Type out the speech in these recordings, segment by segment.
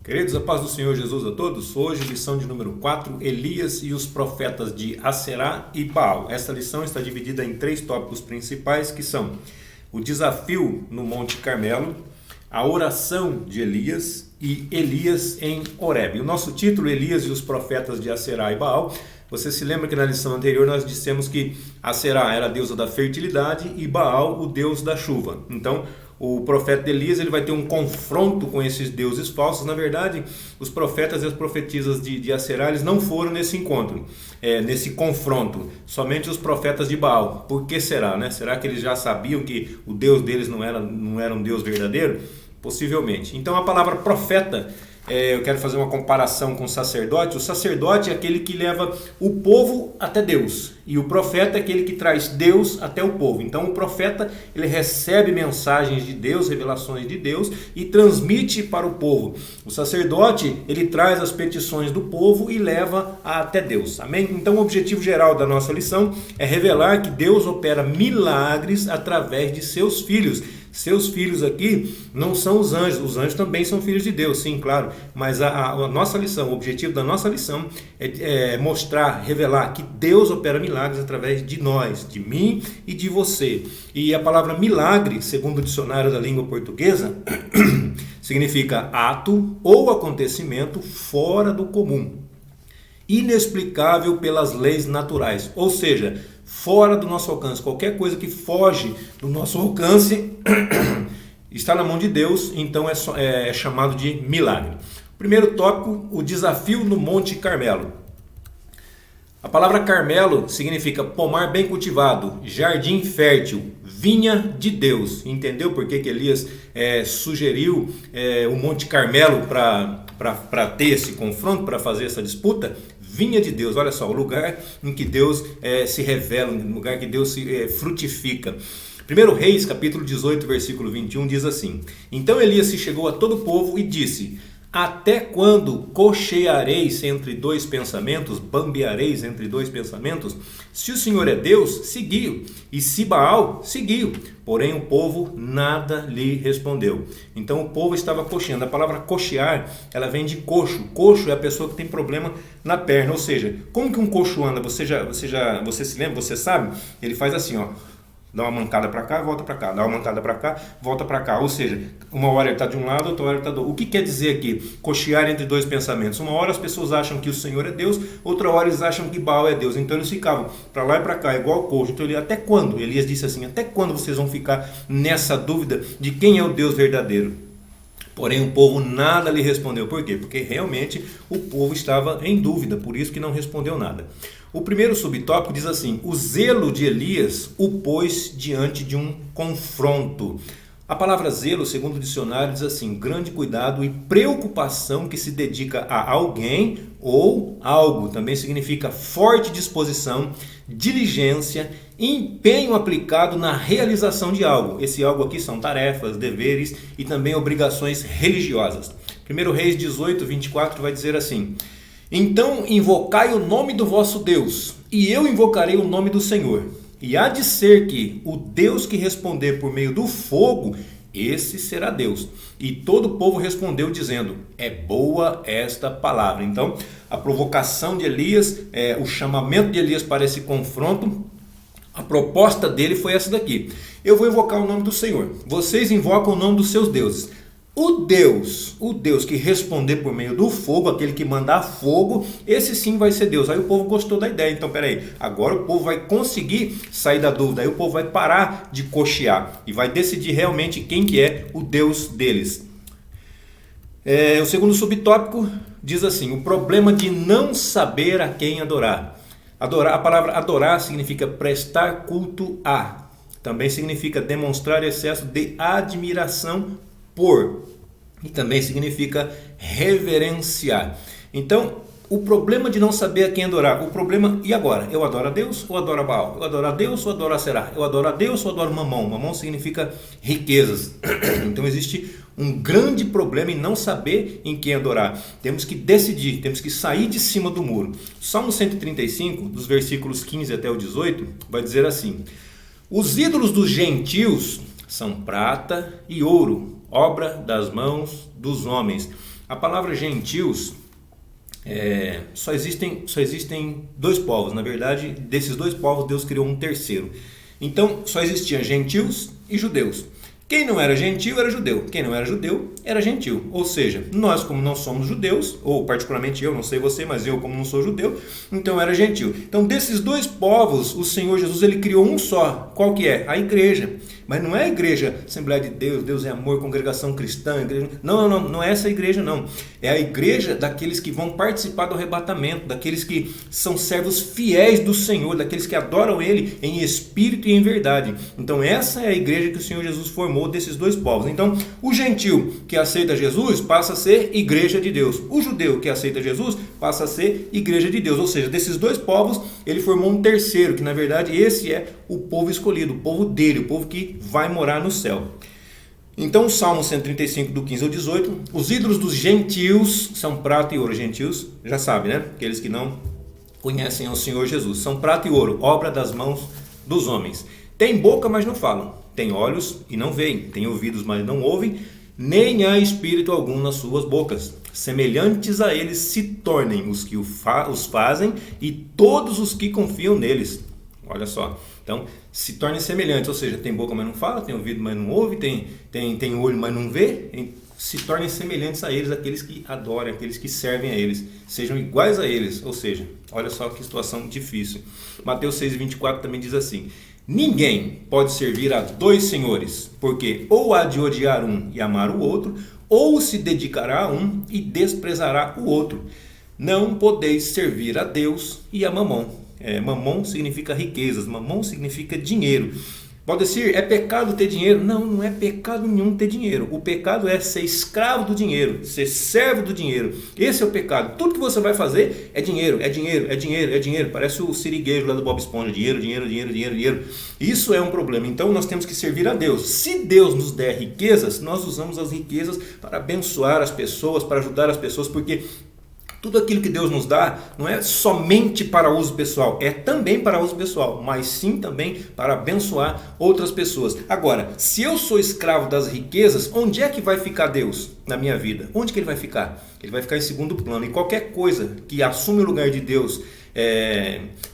Queridos, a paz do Senhor Jesus a todos. Hoje, lição de número 4, Elias e os profetas de Aserá e Baal. Esta lição está dividida em 3 tópicos principais, que são o desafio no Monte Carmelo, a oração de Elias e Elias em Horebe. O nosso título, Elias e os profetas de Aserá e Baal. Você se lembra que na lição anterior nós dissemos que Aserá era a deusa da fertilidade e Baal o deus da chuva. Então, o profeta Elias ele vai ter um confronto com esses deuses falsos. Na verdade, os profetas e as profetisas de Aserá eles não foram nesse encontro, nesse confronto. Somente os profetas de Baal. Por que será, né? Será que eles já sabiam que o Deus deles não era um Deus verdadeiro? Possivelmente. Então a palavra profeta, eu quero fazer uma comparação com o sacerdote. O sacerdote é aquele que leva o povo até Deus, e o profeta é aquele que traz Deus até o povo. Então o profeta ele recebe mensagens de Deus, revelações de Deus e transmite para o povo. O sacerdote ele traz as petições do povo e leva até Deus. Amém? Então o objetivo geral da nossa lição é revelar que Deus opera milagres através de seus filhos. Seus filhos aqui não são os anjos também são filhos de Deus, sim, claro, mas a nossa lição, o objetivo da nossa lição é mostrar, revelar que Deus opera milagres através de nós, de mim e de você. E a palavra milagre, segundo o dicionário da língua portuguesa, significa ato ou acontecimento fora do comum, inexplicável pelas leis naturais, ou seja, fora do nosso alcance. Qualquer coisa que foge do nosso alcance está na mão de Deus, então é chamado de milagre. Primeiro tópico, o desafio no Monte Carmelo. A palavra Carmelo significa pomar bem cultivado, jardim fértil, vinha de Deus. Entendeu por que Elias sugeriu o Monte Carmelo para ter esse confronto, para fazer essa disputa? Vinha de Deus, olha só, o lugar em que Deus se revela, o lugar que Deus se frutifica. 1 Reis, capítulo 18, versículo 21, diz assim: Então Elias se chegou a todo o povo e disse: Até quando cocheareis entre dois pensamentos, bambeareis entre dois pensamentos? Se o Senhor é Deus, segui-o, e se Baal, segui-o. Porém o povo nada lhe respondeu. Então o povo estava cocheando. A palavra cochear, ela vem de coxo. Coxo é a pessoa que tem problema na perna. Ou seja, como que um coxo anda? Você se lembra? Você sabe? Ele faz assim, ó. Dá uma mancada para cá, volta para cá. Dá uma mancada para cá, volta para cá. Ou seja, uma hora ele está de um lado, outra hora ele está do outro. O que quer dizer aqui? Cochear entre dois pensamentos. Uma hora as pessoas acham que o Senhor é Deus, outra hora eles acham que Baal é Deus. Então eles ficavam para lá e para cá, igual coxo. Então até quando? Elias disse assim, até quando vocês vão ficar nessa dúvida de quem é o Deus verdadeiro? Porém o povo nada lhe respondeu. Por quê? Porque realmente o povo estava em dúvida, por isso que não respondeu nada. O primeiro subtópico diz assim: o zelo de Elias o pôs diante de um confronto. A palavra zelo, segundo o dicionário, diz assim: grande cuidado e preocupação que se dedica a alguém ou algo. Também significa forte disposição, diligência, empenho aplicado na realização de algo. Esse algo aqui são tarefas, deveres e também obrigações religiosas. 1 Reis 18, 24 vai dizer assim: Então invocai o nome do vosso Deus, e eu invocarei o nome do Senhor. E há de ser que o Deus que responder por meio do fogo, esse será Deus. E todo o povo respondeu dizendo: é boa esta palavra. Então a provocação de Elias, o chamamento de Elias para esse confronto, a proposta dele foi essa daqui: eu vou invocar o nome do Senhor, vocês invocam o nome dos seus deuses. O Deus que responder por meio do fogo, aquele que mandar fogo, esse sim vai ser Deus. Aí o povo gostou da ideia. Então peraí, agora o povo vai conseguir sair da dúvida. Aí o povo vai parar de cochear e vai decidir realmente quem que é o Deus deles. O segundo subtópico diz assim: o problema de não saber a quem adorar. A palavra adorar significa prestar culto a. Também significa demonstrar excesso de admiração por, e também significa reverenciar. Então, o problema de não saber a quem adorar, o problema, e agora? Eu adoro a Deus ou adoro a Baal? Eu adoro a Deus ou adoro a Será? Eu adoro a Deus ou adoro Mamão? Mamão significa riquezas. Então existe um grande problema em não saber em quem adorar. Temos que decidir, temos que sair de cima do muro. Salmo 135, dos versículos 15 até o 18, vai dizer assim: os ídolos dos gentios são prata e ouro, obra das mãos dos homens. A palavra gentios, só existem dois povos. Na verdade, desses dois povos, Deus criou um terceiro. Então, só existiam gentios e judeus. Quem não era gentio era judeu, quem não era judeu era gentio. Ou seja, nós como não somos judeus, ou particularmente eu, não sei você, mas eu como não sou judeu, então era gentio. Então desses dois povos, o Senhor Jesus ele criou um só. Qual que é? A igreja. Mas não é a igreja Assembleia de Deus, Deus é amor, congregação cristã, igreja... Não é essa igreja não. É a igreja daqueles que vão participar do arrebatamento, daqueles que são servos fiéis do Senhor, daqueles que adoram Ele em espírito e em verdade. Então essa é a igreja que o Senhor Jesus formou desses dois povos. Então o gentio que aceita Jesus passa a ser igreja de Deus. O judeu que aceita Jesus passa a ser igreja de Deus. Ou seja, desses dois povos ele formou um terceiro, que na verdade esse é o povo escolhido, o povo dele, o povo que vai morar no céu. Então o Salmo 135 do 15 ao 18, os ídolos dos gentios são prata e ouro. Gentios, já sabe, né? Aqueles que não conhecem ao Senhor Jesus. São prata e ouro, obra das mãos dos homens. Tem boca, mas não falam. Tem olhos e não veem. Tem ouvidos, mas não ouvem. Nem há espírito algum nas suas bocas. Semelhantes a eles se tornem os que os fazem e todos os que confiam neles. Olha só. Então, se tornem semelhantes. Ou seja, tem boca, mas não fala. Tem ouvido, mas não ouve. Tem olho, mas não vê. Se tornem semelhantes a eles, aqueles que adoram, aqueles que servem a eles. Sejam iguais a eles. Ou seja, olha só que situação difícil. Mateus 6,24 também diz assim: ninguém pode servir a dois senhores, porque ou há de odiar um e amar o outro, ou se dedicará a um e desprezará o outro. Não podeis servir a Deus e a Mamon. Mamon significa riquezas, Mamon significa dinheiro. Pode dizer, é pecado ter dinheiro? Não, não é pecado nenhum ter dinheiro. O pecado é ser escravo do dinheiro, ser servo do dinheiro. Esse é o pecado. Tudo que você vai fazer é dinheiro, é dinheiro, é dinheiro, é dinheiro. Parece o siriguejo lá do Bob Esponja. Dinheiro, dinheiro, dinheiro, dinheiro, dinheiro. Isso é um problema. Então nós temos que servir a Deus. Se Deus nos der riquezas, nós usamos as riquezas para abençoar as pessoas, para ajudar as pessoas, porque tudo aquilo que Deus nos dá não é somente para uso pessoal, é também para uso pessoal, mas sim também para abençoar outras pessoas. Agora, se eu sou escravo das riquezas, onde é que vai ficar Deus na minha vida? Onde que ele vai ficar? Ele vai ficar em segundo plano. E qualquer coisa que assume o lugar de Deus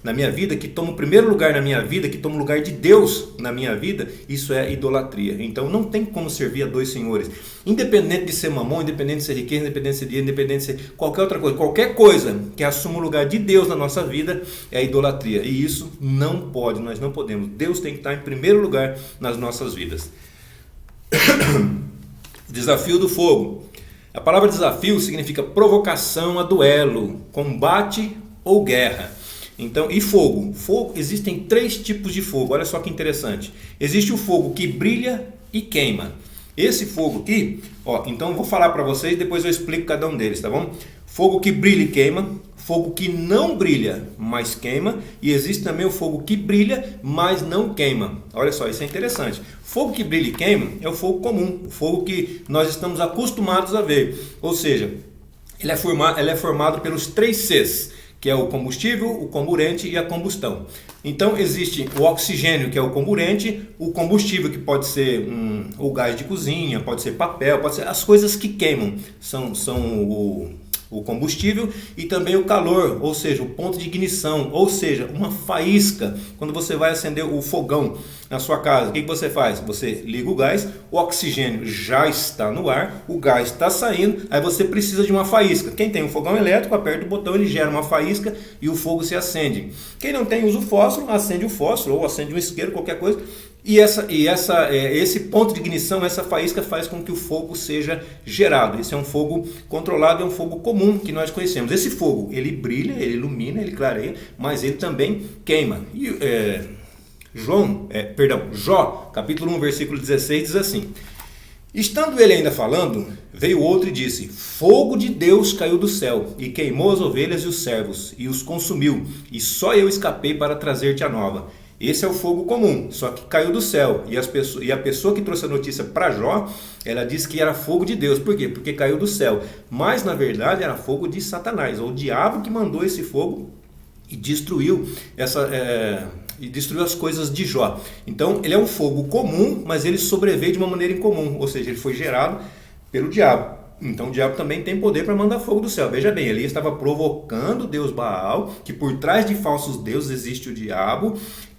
na minha vida, que toma o primeiro lugar na minha vida, que toma o lugar de Deus na minha vida, isso é idolatria. Então não tem como servir a dois senhores. Independente de ser mamão, independente de ser riqueza, independente de ser dinheiro, independente de ser qualquer outra coisa. Qualquer coisa que assuma o lugar de Deus na nossa vida é idolatria. E isso não pode, nós não podemos. Deus tem que estar em primeiro lugar nas nossas vidas. Desafio do fogo. A palavra desafio significa provocação a duelo, combate ou guerra. Então, e fogo? Fogo, existem três tipos de fogo. Olha só que interessante. Existe o fogo que brilha e queima. Esse fogo aqui, então eu vou falar para vocês, depois eu explico cada um deles, tá bom? Fogo que brilha e queima, fogo que não brilha, mas queima, e existe também o fogo que brilha, mas não queima. Olha só, isso é interessante. Fogo que brilha e queima é o fogo comum, o fogo que nós estamos acostumados a ver. Ou seja, ele é formado pelos 3 Cs, que é o combustível, o comburente e a combustão. Então existe o oxigênio, que é o comburente, o combustível, que pode ser o gás de cozinha, pode ser papel, pode ser as coisas que queimam, são o combustível, e também o calor, ou seja, o ponto de ignição, ou seja, uma faísca. Quando você vai acender o fogão na sua casa, o que você faz? Você liga o gás, o oxigênio já está no ar, o gás está saindo, aí você precisa de uma faísca. Quem tem um fogão elétrico, aperta o botão, ele gera uma faísca e o fogo se acende. Quem não tem, usa o fósforo, acende o fósforo ou acende um isqueiro, qualquer coisa. E esse ponto de ignição, essa faísca faz com que o fogo seja gerado. Esse é um fogo controlado, é um fogo comum que nós conhecemos. Esse fogo, ele brilha, ele ilumina, ele clareia, mas ele também queima. E Jó, capítulo 1, versículo 16, diz assim: estando ele ainda falando, veio outro e disse: fogo de Deus caiu do céu, e queimou as ovelhas e os servos, e os consumiu, e só eu escapei para trazer-te a nova. Esse é o fogo comum, só que caiu do céu. E a pessoa que trouxe a notícia para Jó, ela disse que era fogo de Deus. Por quê? Porque caiu do céu. Mas na verdade era fogo de Satanás, ou o diabo que mandou esse fogo e destruiu as coisas de Jó. Então ele é um fogo comum, mas ele sobreveio de uma maneira incomum, ou seja, ele foi gerado pelo diabo. Então o diabo também tem poder para mandar fogo do céu. Veja bem, Elias estava provocando Deus Baal, que por trás de falsos deuses existe o diabo.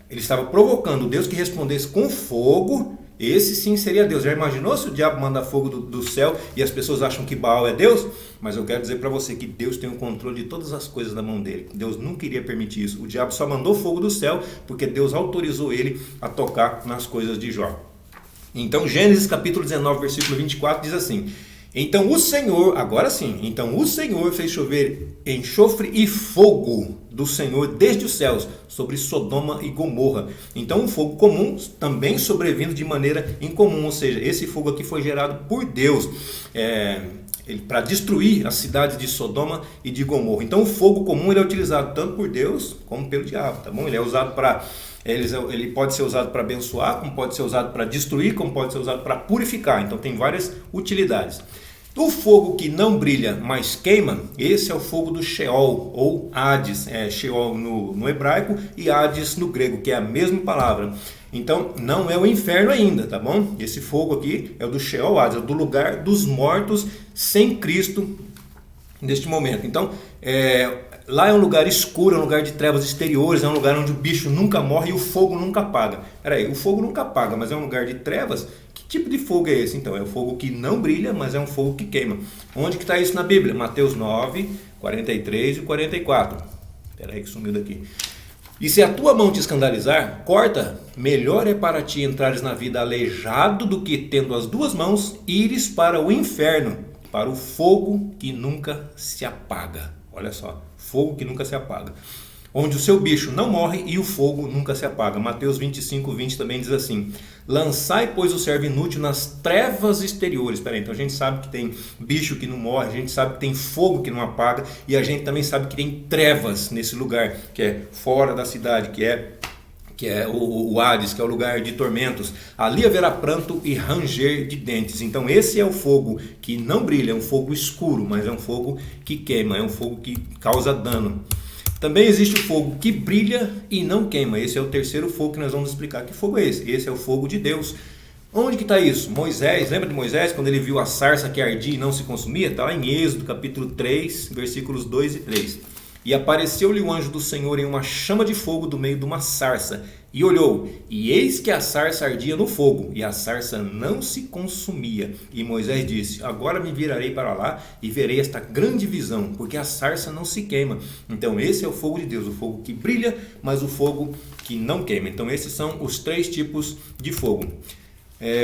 Ele estava provocando o Deus que respondesse com fogo. Esse sim seria Deus. Já imaginou se o diabo manda fogo do céu e as pessoas acham que Baal é Deus? Mas eu quero dizer para você que Deus tem o controle de todas as coisas na mão dele. Deus não queria permitir isso. O diabo só mandou fogo do céu porque Deus autorizou ele a tocar nas coisas de Jó. Então Gênesis capítulo 19, versículo 24 diz assim: então o Senhor, agora sim, então o Senhor fez chover enxofre e fogo do Senhor desde os céus sobre Sodoma e Gomorra. Então um fogo comum também sobrevindo de maneira incomum, ou seja, esse fogo aqui foi gerado por Deus para destruir as cidades de Sodoma e de Gomorra. Então o fogo comum ele é utilizado tanto por Deus como pelo diabo, tá bom? Ele é usado para ele pode ser usado para abençoar, como pode ser usado para destruir, como pode ser usado para purificar. Então tem várias utilidades. O fogo que não brilha, mas queima, esse é o fogo do Sheol ou Hades. Sheol no hebraico e Hades no grego, que é a mesma palavra. Então não é o inferno ainda, tá bom? Esse fogo aqui é o do Sheol, Hades, é do lugar dos mortos sem Cristo neste momento. Então lá é um lugar escuro, é um lugar de trevas exteriores, é um lugar onde o bicho nunca morre e o fogo nunca apaga. Peraí, o fogo nunca apaga, mas é um lugar de trevas? Que tipo de fogo é esse então? É o fogo que não brilha, mas é um fogo que queima. Onde que está isso na Bíblia? Mateus 9, 43 e 44. Peraí que sumiu daqui. E se a tua mão te escandalizar, corta. Melhor é para ti entrares na vida aleijado do que, tendo as duas mãos, ires para o inferno, para o fogo que nunca se apaga. Olha só, fogo que nunca se apaga. Onde o seu bicho não morre e o fogo nunca se apaga. Mateus 25, 20 também diz assim: lançai, pois, o servo inútil nas trevas exteriores. Espera aí, então a gente sabe que tem bicho que não morre, a gente sabe que tem fogo que não apaga, e a gente também sabe que tem trevas nesse lugar, que é fora da cidade, que é o Hades, que é o lugar de tormentos. Ali haverá pranto e ranger de dentes. Então esse é o fogo que não brilha, é um fogo escuro, mas é um fogo que queima, é um fogo que causa dano. Também existe o fogo que brilha e não queima. Esse é o terceiro fogo que nós vamos explicar. Que fogo é esse? Esse é o fogo de Deus. Onde que está isso? Moisés, lembra de Moisés quando ele viu a sarça que ardia e não se consumia? Está lá em Êxodo capítulo 3, versículos 2 e 3. E apareceu-lhe o anjo do Senhor em uma chama de fogo do meio de uma sarça. E olhou, e eis que a sarça ardia no fogo, e a sarça não se consumia. E Moisés disse: agora me virarei para lá e verei esta grande visão, porque a sarça não se queima. Então esse é o fogo de Deus, o fogo que brilha, mas o fogo que não queima. Então esses são os três tipos de fogo.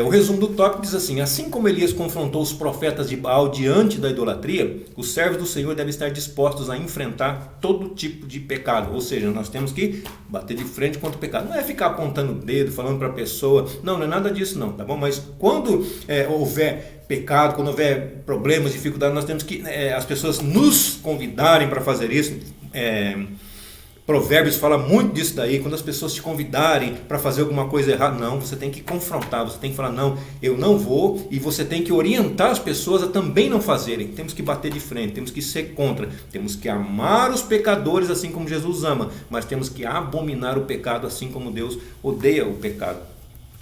O resumo do tópico diz assim: assim como Elias confrontou os profetas de Baal diante da idolatria, os servos do Senhor devem estar dispostos a enfrentar todo tipo de pecado. Ou seja, nós temos que bater de frente contra o pecado. Não é ficar apontando o dedo, falando para a pessoa, não é nada disso não, tá bom? Mas quando houver pecado, quando houver problemas, dificuldades, nós temos que as pessoas nos convidarem para fazer isso. Provérbios fala muito disso daí, quando as pessoas te convidarem para fazer alguma coisa errada, não, você tem que confrontar, você tem que falar, não, eu não vou, e você tem que orientar as pessoas a também não fazerem. Temos que bater de frente, temos que ser contra, temos que amar os pecadores assim como Jesus ama, mas temos que abominar o pecado assim como Deus odeia o pecado.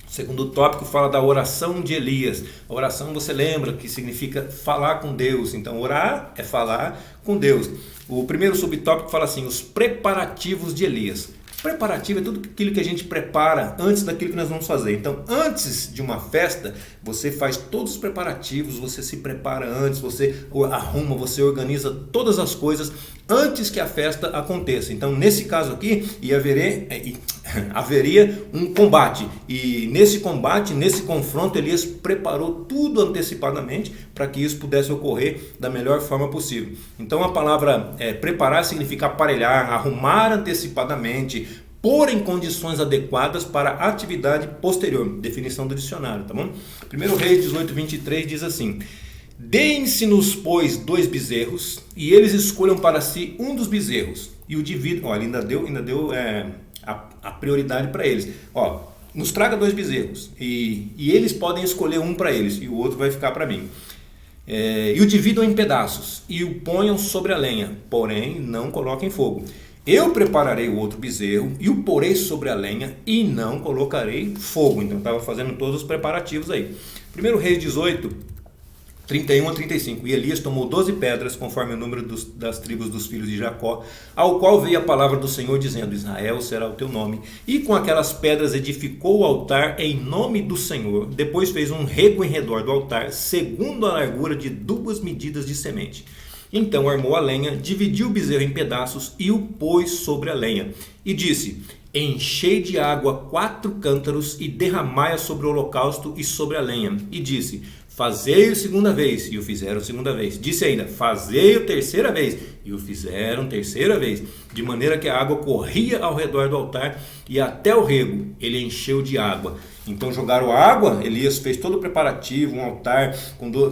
O segundo tópico fala da oração de Elias. A oração, você lembra, que significa falar com Deus. Então orar é falar com Deus. O primeiro subtópico fala assim: os preparativos de Elias. Preparativo é tudo aquilo que a gente prepara antes daquilo que nós vamos fazer. Então, antes de uma festa, você faz todos os preparativos, você se prepara antes, você arruma, você organiza todas as coisas antes que a festa aconteça. Então, nesse caso aqui, haveria um combate. E nesse combate, nesse confronto, Elias preparou tudo antecipadamente para que isso pudesse ocorrer da melhor forma possível. Então, a palavra preparar significa aparelhar, arrumar antecipadamente, pôr em condições adequadas para a atividade posterior. Definição do dicionário, tá bom? 1 Reis 18, 23 diz assim: deem-se-nos, pois, 2 bezerros, e eles escolham para si um dos bezerros, e o dividam. Ele ainda deu a prioridade para eles. Nos traga 2 bezerros, e eles podem escolher um para eles, e o outro vai ficar para mim. E o dividam em pedaços, e o ponham sobre a lenha, porém não coloquem fogo. Eu prepararei o outro bezerro e o porei sobre a lenha e não colocarei fogo. Então estava fazendo todos os preparativos aí. 1 Reis 18, 31 a 35. E Elias tomou 12 pedras, conforme o número das tribos dos filhos de Jacó, ao qual veio a palavra do Senhor, dizendo: Israel será o teu nome. E com aquelas pedras edificou o altar em nome do Senhor. Depois fez um rego em redor do altar, segundo a largura de 2 medidas de semente. Então armou a lenha, dividiu o bezerro em pedaços e o pôs sobre a lenha. E disse: enchei de água 4 cântaros e derramai-a sobre o holocausto e sobre a lenha. E disse: fazei-o segunda vez, e o fizeram segunda vez. Disse ainda: fazei-o terceira vez, e o fizeram terceira vez. De maneira que a água corria ao redor do altar, e até o rego ele encheu de água. Então jogaram água, Elias fez todo o preparativo, um altar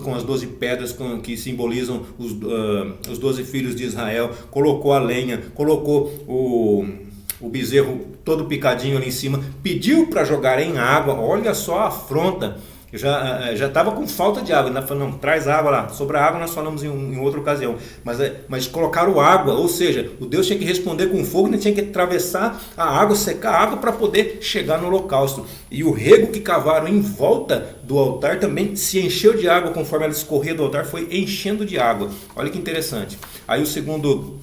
com as 12 pedras que simbolizam os 12 filhos de Israel, colocou a lenha, colocou o bezerro todo picadinho ali em cima, pediu para jogar em água. Olha só a afronta. Já estava com falta de água, ainda falando: não, traz água lá. Sobre a água nós falamos em outra ocasião, mas colocaram água, ou seja, o Deus tinha que responder com fogo, tinha que atravessar a água, secar a água para poder chegar no holocausto. E o rego que cavaram em volta do altar também se encheu de água, conforme ela escorria do altar, foi enchendo de água. Olha que interessante. Aí o segundo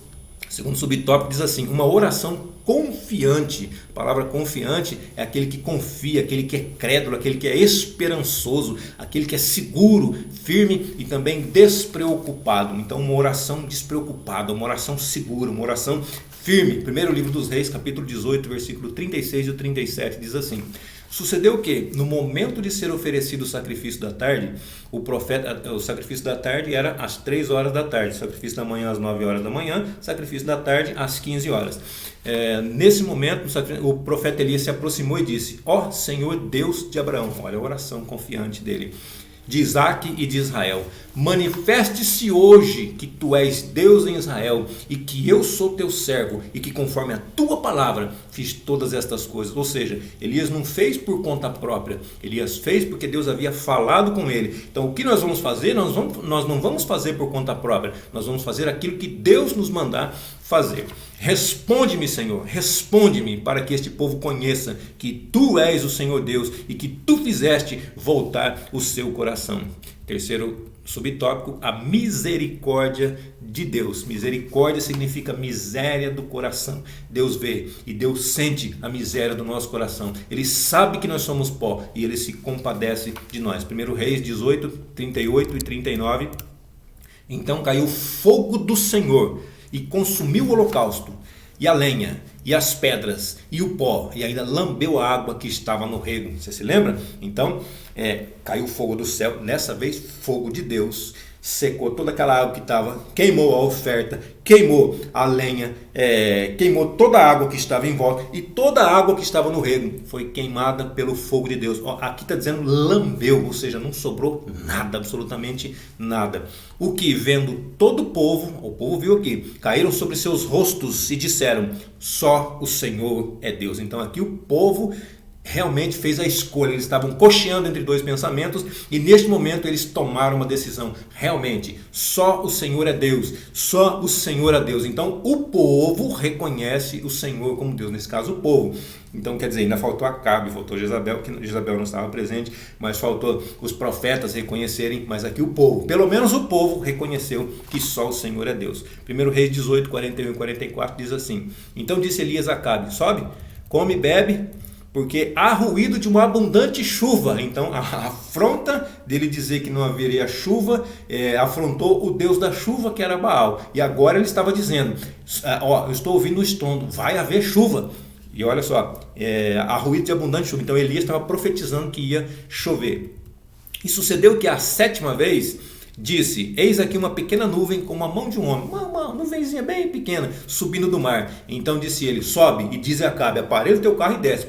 subtópico diz assim: uma oração confiante. A palavra confiante é aquele que confia, aquele que é crédulo, aquele que é esperançoso, aquele que é seguro, firme e também despreocupado. Então uma oração despreocupada, uma oração segura, uma oração firme. Primeiro livro dos Reis, capítulo 18, versículo 36 e 37 diz assim: sucedeu que, no momento de ser oferecido o sacrifício da tarde, o sacrifício da tarde era às 3 horas da tarde, sacrifício da manhã às 9 horas da manhã, sacrifício da tarde às 15 horas. Nesse momento, o profeta Elias se aproximou e disse: ó Senhor Deus de Abraão, olha a oração confiante dele, de Isaque e de Israel, manifeste-se hoje que tu és Deus em Israel e que eu sou teu servo e que conforme a tua palavra fiz todas estas coisas. Ou seja, Elias não fez por conta própria, Elias fez porque Deus havia falado com ele. Então o que nós vamos fazer? Nós não vamos fazer por conta própria, nós vamos fazer aquilo que Deus nos mandar fazer. Responde-me, Senhor, responde-me, para que este povo conheça que tu és o Senhor Deus e que tu fizeste voltar o seu coração. Terceiro subtópico: a misericórdia de Deus. Misericórdia significa miséria do coração. Deus vê e Deus sente a miséria do nosso coração. Ele sabe que nós somos pó e Ele se compadece de nós. 1 Reis 18, 38 e 39. Então caiu fogo do Senhor e consumiu o holocausto, e a lenha, e as pedras, e o pó, e ainda lambeu a água que estava no rego. Você se lembra? Então, caiu fogo do céu, dessa vez fogo de Deus, secou toda aquela água que estava, queimou a oferta, queimou a lenha, queimou toda a água que estava em volta, e toda a água que estava no rego foi queimada pelo fogo de Deus. Aqui está dizendo lambeu, ou seja, não sobrou nada, absolutamente nada. O que, vendo todo o povo viu aqui, caíram sobre seus rostos e disseram: só o Senhor é Deus. Então aqui o povo realmente fez a escolha. Eles estavam cocheando entre 2 pensamentos e neste momento eles tomaram uma decisão. Realmente, só o Senhor é Deus, só o Senhor é Deus. Então o povo reconhece o Senhor como Deus, nesse caso o povo. Então quer dizer, ainda faltou Acabe, faltou Jezabel, que Jezabel não estava presente, mas faltou os profetas reconhecerem, mas aqui o povo, pelo menos o povo reconheceu que só o Senhor é Deus. 1 Reis 18, 41 e 44 diz assim: então disse Elias a Acabe: sobe, come e bebe, porque há ruído de uma abundante chuva. Então a afronta dele dizer que não haveria chuva, afrontou o Deus da chuva, que era Baal. E agora ele estava dizendo: eu estou ouvindo o estrondo, vai haver chuva. E olha só, há ruído de abundante chuva. Então Elias estava profetizando que ia chover. E sucedeu que a 7ª vez disse: eis aqui uma pequena nuvem com a mão de um homem, uma nuvenzinha bem pequena, subindo do mar. Então disse ele: sobe e dize a Acabe: aparelha o teu carro e desce,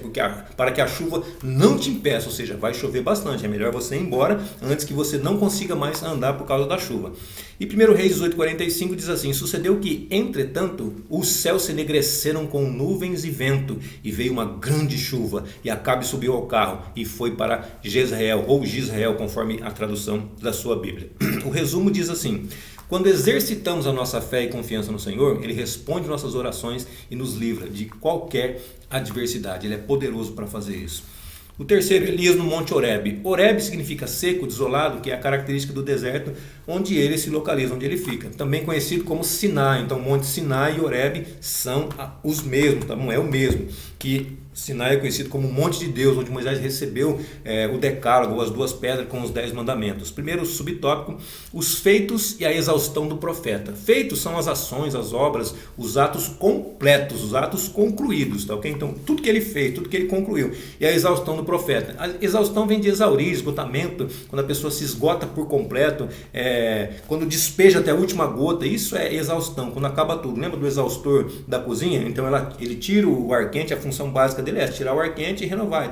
para que a chuva não te impeça. Ou seja, vai chover bastante, é melhor você ir embora antes que você não consiga mais andar por causa da chuva. E 1 Reis 18:45 diz assim: sucedeu que, entretanto, os céus se enegreceram com nuvens e vento, e veio uma grande chuva, e Acabe subiu ao carro e foi para Jezreel, ou Gisrael, conforme a tradução da sua Bíblia. O resumo diz assim: quando exercitamos a nossa fé e confiança no Senhor, Ele responde nossas orações e nos livra de qualquer adversidade. Ele é poderoso para fazer isso. O terceiro, Elias no Monte Horebe. Horebe significa seco, desolado, que é a característica do deserto onde ele se localiza, onde ele fica. Também conhecido como Sinai. Então, Monte Sinai e Horebe são os mesmos, tá bom? É o mesmo. Que Sinai é conhecido como Monte de Deus, onde Moisés recebeu o decálogo, as 2 pedras com os 10 mandamentos. Primeiro subtópico, os feitos e a exaustão do profeta. Feitos são as ações, as obras, os atos completos, os atos concluídos, tá ok? Então, tudo que ele fez, tudo que ele concluiu. E a exaustão do profeta. A exaustão vem de exaurir, esgotamento, quando a pessoa se esgota por completo, quando despeja até a última gota, isso é exaustão, quando acaba tudo. Lembra do exaustor da cozinha? Então, ele tira o ar quente, a função básica dele é tirar o ar quente e renovar,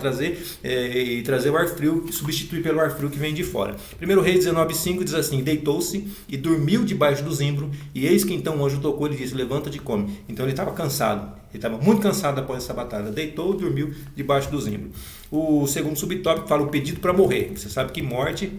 e trazer o ar frio, substituir pelo ar frio que vem de fora. 1 Reis 19:5 diz assim: deitou-se e dormiu debaixo do zimbro, e eis que então o anjo tocou e disse: levanta-te e come. Então ele estava cansado, ele estava muito cansado após essa batalha, deitou e dormiu debaixo do zimbro. O segundo subtópico fala o pedido para morrer. Você sabe que morte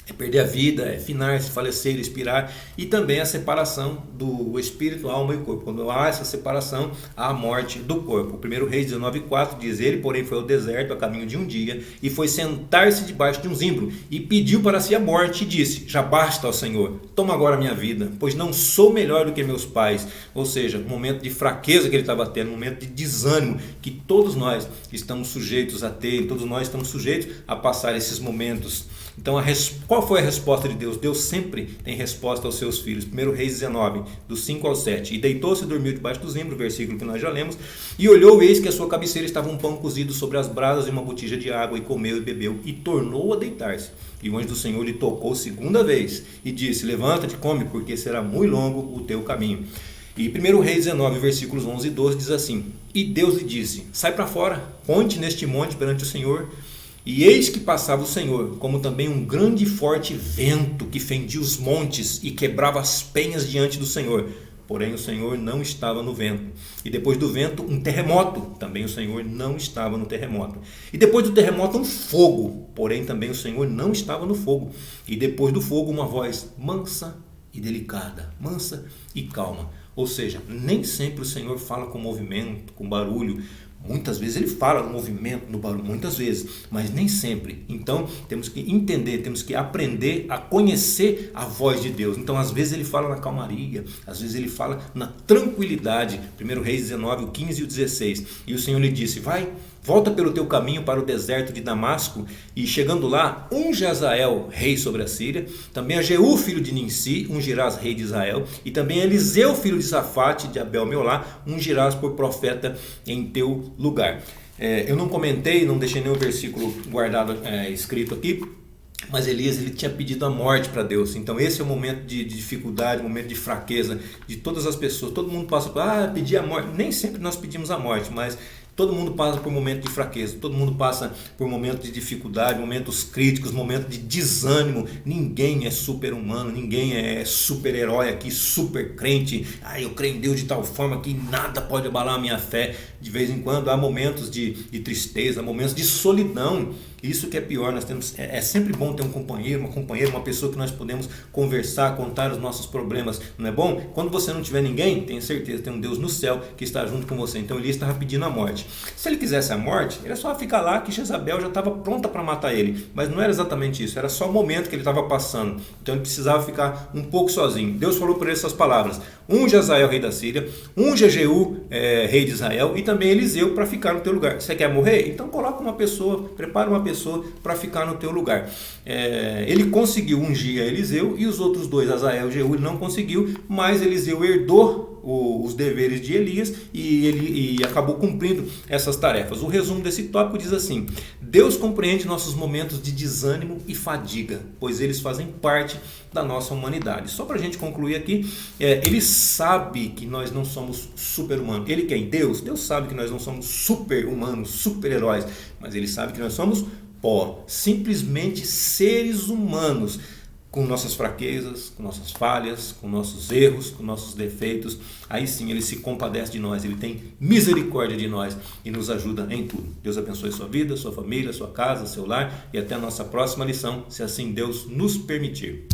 é perder a vida, é finar-se, falecer, expirar, e também a separação do espírito, alma e corpo. Quando há essa separação, há a morte do corpo. O 1 Reis 19:4 diz: ele, porém, foi ao deserto a caminho de um dia, e foi sentar-se debaixo de um zimbro, e pediu para si a morte, e disse: já basta, ó Senhor, toma agora a minha vida, pois não sou melhor do que meus pais. Ou seja, um momento de fraqueza que ele estava tendo, um momento de desânimo, que todos nós estamos sujeitos a ter, todos nós estamos sujeitos a passar esses momentos. Então, qual foi a resposta de Deus? Deus sempre tem resposta aos seus filhos. 1 Reis 19, do 5 ao 7. E deitou-se e dormiu debaixo do zimbro, versículo que nós já lemos. E olhou, eis que a sua cabeceira estava um pão cozido sobre as brasas e uma botija de água, e comeu e bebeu, e tornou a deitar-se. E o anjo do Senhor lhe tocou 2ª vez, e disse: levanta-te, come, porque será muito longo o teu caminho. E 1 Reis 19, versículos 11 e 12 diz assim: e Deus lhe disse: sai para fora, ponte neste monte perante o Senhor. E eis que passava o Senhor, como também um grande e forte vento que fendia os montes e quebrava as penhas diante do Senhor. Porém o Senhor não estava no vento. E depois do vento um terremoto, também o Senhor não estava no terremoto. E depois do terremoto um fogo, porém também o Senhor não estava no fogo. E depois do fogo uma voz mansa e delicada, mansa e calma. Ou seja, nem sempre o Senhor fala com movimento, com barulho. Muitas vezes ele fala no movimento, no barulho, muitas vezes, mas nem sempre. Então temos que entender, temos que aprender a conhecer a voz de Deus. Então às vezes ele fala na calmaria, às vezes ele fala na tranquilidade. 1 Reis 19, o 15 e o 16. E o Senhor lhe disse: vai, volta pelo teu caminho para o deserto de Damasco, e chegando lá, unge Azael, rei sobre a Síria, também a Jeú, filho de Ninsi, ungirás rei de Israel, e também a Eliseu, filho de Safate, de Abel-Meolá, ungirás por profeta em teu lugar. Eu não comentei, não deixei nenhum versículo guardado, escrito aqui, mas Elias, ele tinha pedido a morte para Deus. Então esse é o momento de dificuldade, o momento de fraqueza de todas as pessoas. Todo mundo passa por pedir a morte. Nem sempre nós pedimos a morte, mas todo mundo passa por momentos de fraqueza, todo mundo passa por momentos de dificuldade, momentos críticos, momentos de desânimo. Ninguém é super-humano, ninguém é super-herói aqui, super crente. Eu creio em Deus de tal forma que nada pode abalar a minha fé. De vez em quando há momentos de tristeza, momentos de solidão. Isso que é pior, nós temos, é sempre bom ter um companheiro, uma companheira, uma pessoa que nós podemos conversar, contar os nossos problemas, não é bom? Quando você não tiver ninguém, tenha certeza, tem um Deus no céu que está junto com você. Então Elias estava pedindo a morte. Se ele quisesse a morte, era só ficar lá que Jezabel já estava pronta para matar ele, mas não era exatamente isso, era só o momento que ele estava passando. Então ele precisava ficar um pouco sozinho. Deus falou por ele essas palavras: unge Azael, rei da Síria, unge Jeú, rei de Israel, e também Eliseu para ficar no teu lugar. Você quer morrer? Então coloca uma pessoa, prepara uma pessoa para ficar no teu lugar. Ele conseguiu ungir a Eliseu, e os outros dois, Azael e Jeú, ele não conseguiu, mas Eliseu herdou os deveres de Elias e acabou cumprindo essas tarefas. O resumo desse tópico diz assim: Deus compreende nossos momentos de desânimo e fadiga, pois eles fazem parte da nossa humanidade. Só para a gente concluir aqui, Ele sabe que nós não somos super-humanos. Ele quem? Deus sabe que nós não somos super-humanos, super-heróis, mas Ele sabe que nós somos pó, simplesmente seres humanos, com nossas fraquezas, com nossas falhas, com nossos erros, com nossos defeitos. Aí sim Ele se compadece de nós, Ele tem misericórdia de nós e nos ajuda em tudo. Deus abençoe sua vida, sua família, sua casa, seu lar, e até a nossa próxima lição, se assim Deus nos permitir.